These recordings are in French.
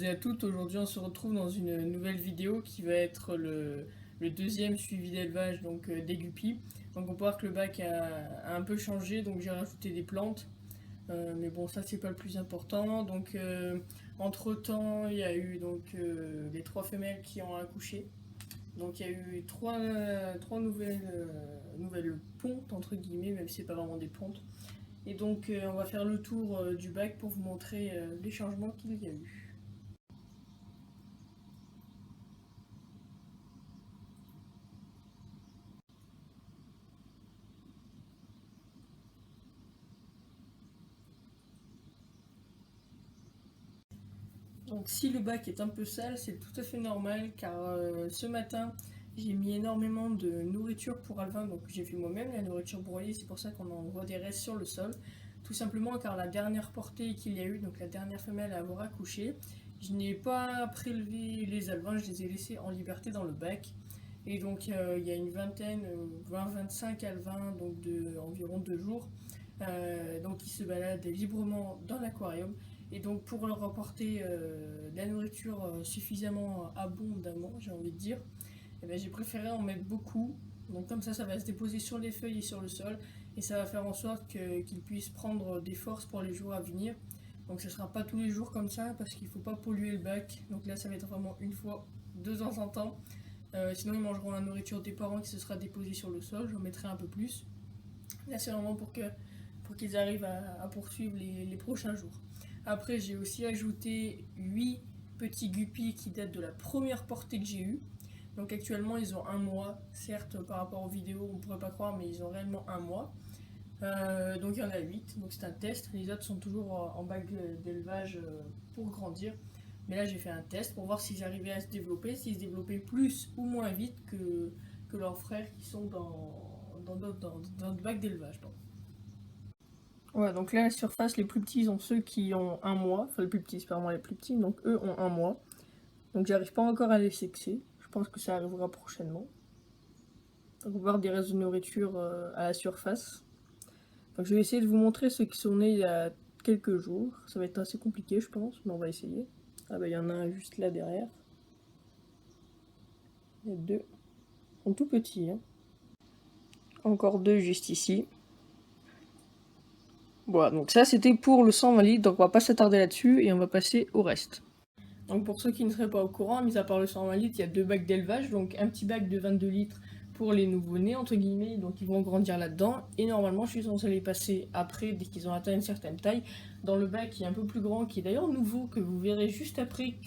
et à toutes, aujourd'hui on se retrouve dans une nouvelle vidéo qui va être le deuxième suivi d'élevage donc des guppies. Donc on peut voir que le bac a un peu changé, donc j'ai rajouté des plantes. Mais bon, ça c'est pas le plus important. Donc entre temps il y a eu donc les trois femelles qui ont accouché. Donc il y a eu trois nouvelles pontes entre guillemets, même si c'est pas vraiment des pontes. Et donc on va faire le tour du bac pour vous montrer les changements qu'il y a eu. Donc si le bac est un peu sale, c'est tout à fait normal car ce matin j'ai mis énormément de nourriture pour Alvin, donc j'ai fait moi-même la nourriture broyée, c'est pour ça qu'on en voit des restes sur le sol. Tout simplement car la dernière portée qu'il y a eu, donc la dernière femelle à avoir accouché, je n'ai pas prélevé les Alvins, je les ai laissés en liberté dans le bac. Et donc il y a une vingtaine, 20-25 Alvins donc de environ 2 jours, donc qui se baladent librement dans l'aquarium. Et donc pour leur apporter de la nourriture suffisamment abondamment, j'ai envie de dire, eh ben, j'ai préféré en mettre beaucoup. Donc comme ça va se déposer sur les feuilles et sur le sol. Et ça va faire en sorte qu'ils puissent prendre des forces pour les jours à venir. Donc ce ne sera pas tous les jours comme ça parce qu'il ne faut pas polluer le bac. Donc là ça va être vraiment une fois, de temps en temps. Sinon ils mangeront la nourriture des parents qui se sera déposée sur le sol. J'en mettrai un peu plus. Là c'est vraiment pour qu'ils arrivent à poursuivre les prochains jours. Après, j'ai aussi ajouté 8 petits guppies qui datent de la première portée que j'ai eue. Donc actuellement, ils ont un mois. Certes, par rapport aux vidéos, on ne pourrait pas croire, mais ils ont réellement un mois. Donc il y en a 8. Donc c'est un test. Les autres sont toujours en bac d'élevage pour grandir. Mais là, j'ai fait un test pour voir s'ils arrivaient à se développer, s'ils se développaient plus ou moins vite que leurs frères qui sont dans le bac d'élevage. Ouais, donc là, la surface, les plus petits sont ceux qui ont un mois. Enfin, les plus petits, c'est pas vraiment les plus petits. Donc, eux ont un mois. Donc, j'arrive pas encore à les sexer. Je pense que ça arrivera prochainement. Donc, on va voir des restes de nourriture à la surface. Donc, je vais essayer de vous montrer ceux qui sont nés il y a quelques jours. Ça va être assez compliqué, je pense, mais on va essayer. Ah, bah, il y en a un juste là derrière. Il y a deux. Ils sont tout petits, hein. Encore deux juste ici. Voilà, donc ça, c'était pour le 120 litres. Donc, on va pas s'attarder là-dessus et on va passer au reste. Donc pour ceux qui ne seraient pas au courant, mis à part le 120 litres, il y a deux bacs d'élevage, donc un petit bac de 22 litres pour les nouveau-nés, entre guillemets, donc ils vont grandir là-dedans, et normalement je suis censé les passer après, dès qu'ils ont atteint une certaine taille, dans le bac qui est un peu plus grand, qui est d'ailleurs nouveau, que vous verrez juste après,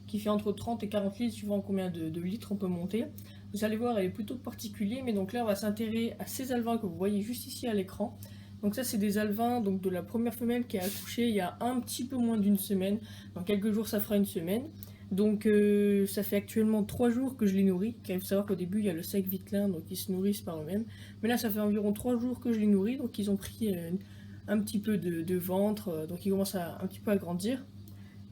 qui fait entre 30 et 40 litres, suivant combien de litres on peut monter. Vous allez voir, elle est plutôt particulière, mais donc là on va s'intéresser à ces alevins que vous voyez juste ici à l'écran. Donc ça c'est des alevins donc de la première femelle qui a accouché il y a un petit peu moins d'une semaine. Dans quelques jours ça fera une semaine. Donc ça fait actuellement 3 jours que je les nourris. Car il faut savoir qu'au début il y a le sec vitelin, donc ils se nourrissent par eux-mêmes. Mais là ça fait environ 3 jours que je les nourris, donc ils ont pris un petit peu de ventre, donc ils commencent un petit peu à grandir.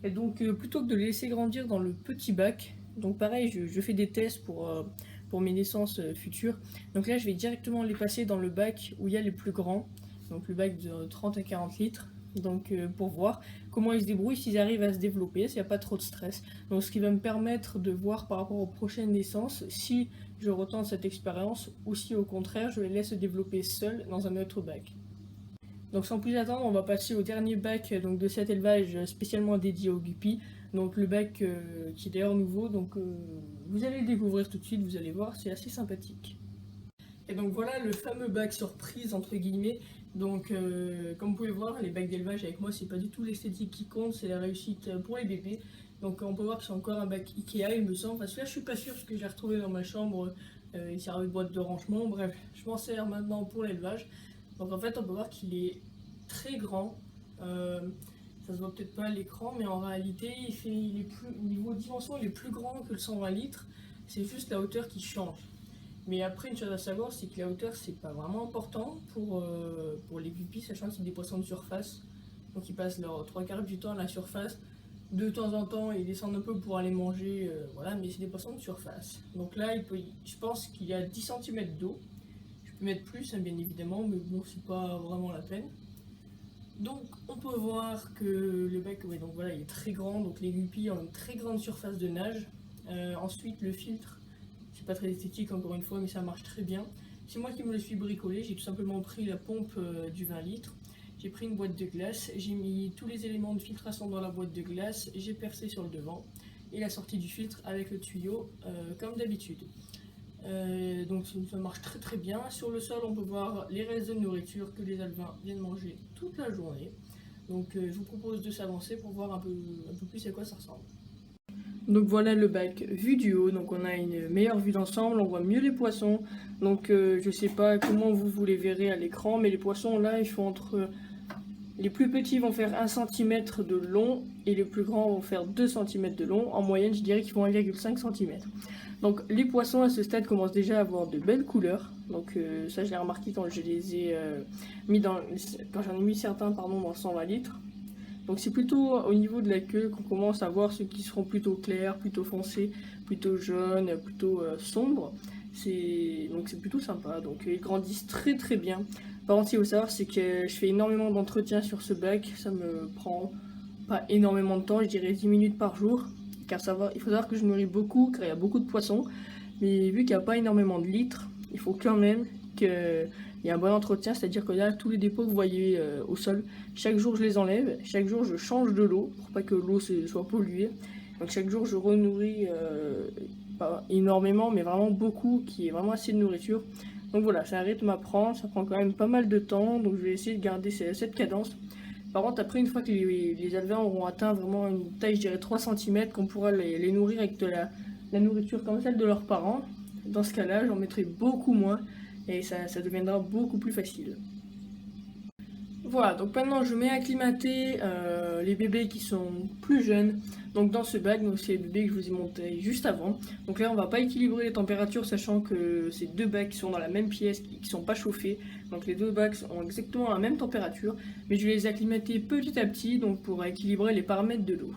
Et donc plutôt que de les laisser grandir dans le petit bac, donc pareil je fais des tests pour mes naissances futures. Donc là je vais directement les passer dans le bac où il y a les plus grands, donc le bac de 30 à 40 litres. Donc pour voir comment ils se débrouillent, s'ils arrivent à se développer, s'il n'y a pas trop de stress. Donc ce qui va me permettre de voir par rapport aux prochaines naissances si je retente cette expérience ou si au contraire je les laisse se développer seuls dans un autre bac. Donc sans plus attendre, on va passer au dernier bac donc, de cet élevage spécialement dédié aux guppies. Donc le bac qui est d'ailleurs nouveau, donc vous allez le découvrir tout de suite, vous allez voir, c'est assez sympathique. Et donc voilà le fameux bac surprise entre guillemets. Donc comme vous pouvez voir, les bacs d'élevage avec moi, c'est pas du tout l'esthétique qui compte, c'est la réussite pour les bébés. Donc on peut voir que c'est encore un bac Ikea il me semble. Enfin celui-là je suis pas sûr parce que j'ai retrouvé dans ma chambre, il servait de boîte de rangement. Bref, je m'en sers maintenant pour l'élevage. Donc en fait on peut voir qu'il est très grand. Ça se voit peut-être pas à l'écran, mais en réalité il est plus, niveau dimension il est plus grand que le 120 litres. C'est juste la hauteur qui change. Mais après, une chose à savoir, c'est que la hauteur, c'est pas vraiment important pour les guppies, sachant que c'est des poissons de surface. Donc ils passent leurs 3 quarts du temps à la surface. De temps en temps, ils descendent un peu pour aller manger, voilà, mais c'est des poissons de surface. Donc là, je pense qu'il y a 10 cm d'eau. Je peux mettre plus, hein, bien évidemment, mais bon, c'est pas vraiment la peine. Donc on peut voir que le bac, ouais, donc voilà, il est très grand, donc les guppies ont une très grande surface de nage. Ensuite le filtre, c'est pas très esthétique encore une fois, mais ça marche très bien. C'est moi qui me le suis bricolé, j'ai tout simplement pris la pompe du 20 litres, j'ai pris une boîte de glace, j'ai mis tous les éléments de filtration dans la boîte de glace, j'ai percé sur le devant et la sortie du filtre avec le tuyau comme d'habitude. Donc ça marche très très bien. Sur le sol, on peut voir les restes de nourriture que les alevins viennent manger toute la journée. Donc je vous propose de s'avancer pour voir un peu plus à quoi ça ressemble. Donc voilà le bac vu du haut, donc on a une meilleure vue d'ensemble, on voit mieux les poissons. Donc je sais pas comment vous les verrez à l'écran, mais les poissons là, ils font entre... Les plus petits vont faire 1 cm de long et les plus grands vont faire 2 cm de long. En moyenne, je dirais qu'ils font 1,5 cm. Donc les poissons à ce stade commencent déjà à avoir de belles couleurs. Donc ça, je l'ai remarqué quand je les ai quand j'en ai mis certains dans 120 litres. Donc c'est plutôt au niveau de la queue qu'on commence à voir ceux qui seront plutôt clairs, plutôt foncés, plutôt jaunes, plutôt sombres. Donc c'est plutôt sympa. Donc ils grandissent très très bien. Par contre, ce qu'il faut savoir, c'est que je fais énormément d'entretien sur ce bac. Ça me prend pas énormément de temps, je dirais 10 minutes par jour. Car il faut savoir que je nourris beaucoup, car il y a beaucoup de poissons. Mais vu qu'il n'y a pas énormément de litres, il faut quand même qu'il y ait un bon entretien. C'est-à-dire que là, tous les dépôts que vous voyez au sol, chaque jour je les enlève. Chaque jour je change de l'eau pour pas que l'eau soit polluée. Donc chaque jour je renourris pas énormément, mais vraiment beaucoup, qui est vraiment assez de nourriture. Donc voilà, c'est un rythme à prendre, ça prend quand même pas mal de temps, donc je vais essayer de garder cette cadence. Par contre, après, une fois que les alevins auront atteint vraiment une taille, je dirais 3 cm, qu'on pourra les nourrir avec de la nourriture comme celle de leurs parents, dans ce cas-là, j'en mettrai beaucoup moins et ça deviendra beaucoup plus facile. Voilà, donc maintenant je mets à acclimater les bébés qui sont plus jeunes. Donc dans ce bac, c'est les bébés que je vous ai montré juste avant. Donc là on va pas équilibrer les températures, sachant que ces deux bacs sont dans la même pièce, qui sont pas chauffés. Donc les deux bacs ont exactement la même température, mais je vais les acclimater petit à petit, donc pour équilibrer les paramètres de l'eau.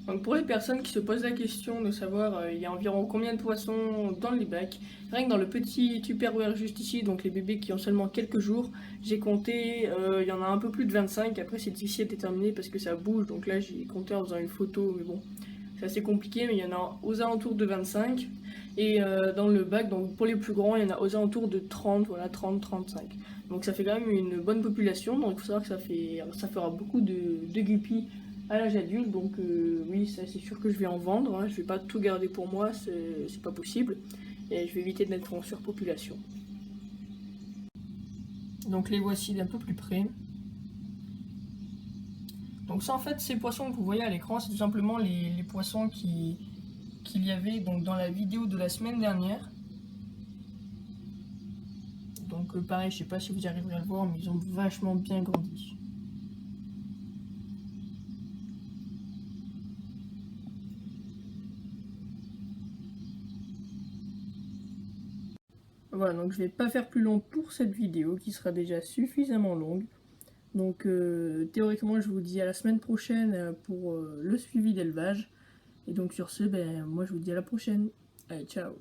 Donc pour les personnes qui se posent la question de savoir il y a environ combien de poissons dans les bacs, rien que dans le petit Tupperware juste ici, donc les bébés qui ont seulement quelques jours, j'ai compté, il y en a un peu plus de 25, après c'est difficile à déterminer parce que ça bouge, donc là j'ai compté en faisant une photo, mais bon, c'est assez compliqué, mais il y en a aux alentours de 25, et dans le bac, donc pour les plus grands, il y en a aux alentours de 30, voilà, 30-35. Donc ça fait quand même une bonne population, donc il faut savoir que ça fera beaucoup de guppies à l'âge adulte, donc oui, ça c'est sûr que je vais en vendre, hein. Je vais pas tout garder pour moi, c'est pas possible, et je vais éviter de mettre en surpopulation. Donc les voici d'un peu plus près. Donc ça en fait, ces poissons que vous voyez à l'écran, c'est tout simplement les poissons qu'il y avait donc, dans la vidéo de la semaine dernière. Donc pareil, je sais pas si vous arriverez à le voir, mais ils ont vachement bien grandi. Voilà, donc je vais pas faire plus long pour cette vidéo qui sera déjà suffisamment longue. Donc théoriquement je vous dis à la semaine prochaine pour le suivi d'élevage. Et donc sur ce, moi je vous dis à la prochaine. Allez, ciao!